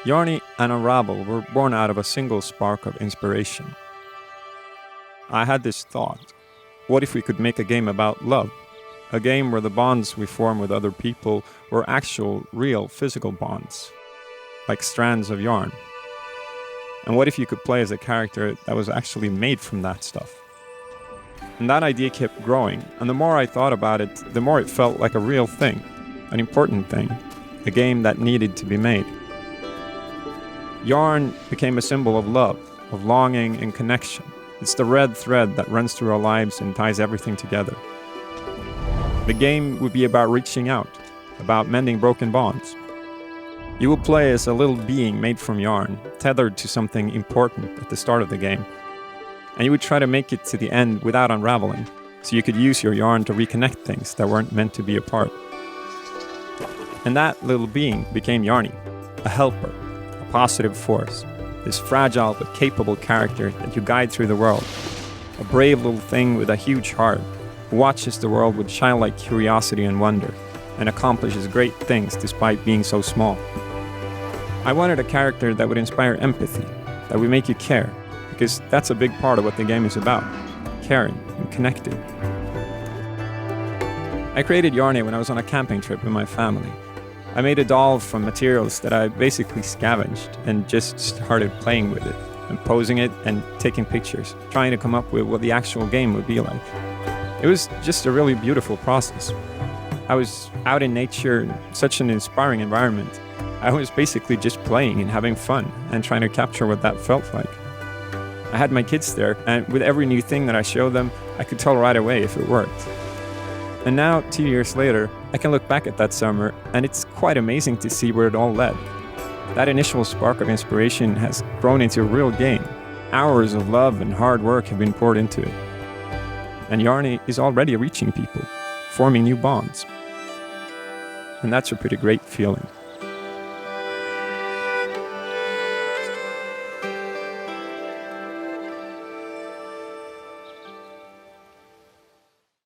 Yarny and Unravel were born out of a single spark of inspiration. I had this thought: what if we could make a game about love? A game where the bonds we form with other people were actual, real, physical bonds, like strands of yarn. And what if you could play as a character that was actually made from that stuff? And that idea kept growing, and the more I thought about it, the more it felt like a real thing, an important thing, a game that needed to be made. Yarn became a symbol of love, of longing and connection. It's the red thread that runs through our lives and ties everything together. The game would be about reaching out, about mending broken bonds. You will play as a little being made from yarn, tethered to something important at the start of the game. And you would try to make it to the end without unraveling, so you could use your yarn to reconnect things that weren't meant to be apart. And that little being became Yarny, a helper, a positive force, this fragile but capable character that you guide through the world, a brave little thing with a huge heart, who watches the world with childlike curiosity and wonder, and accomplishes great things despite being so small. I wanted a character that would inspire empathy, that would make you care, because that's a big part of what the game is about, caring and connecting. I created Yarny when I was on a camping trip with my family. I made a doll from materials that I basically scavenged and just started playing with it, and posing it and taking pictures, trying to come up with what the actual game would be like. It was just a really beautiful process. I was out in nature, in such an inspiring environment. I was basically just playing and having fun and trying to capture what that felt like. I had my kids there, and with every new thing that I showed them, I could tell right away if it worked. And now, 2 years later, I can look back at that summer, and it's quite amazing to see where it all led. That initial spark of inspiration has grown into a real game. Hours of love and hard work have been poured into it. And Yarny is already reaching people, forming new bonds. And that's a pretty great feeling.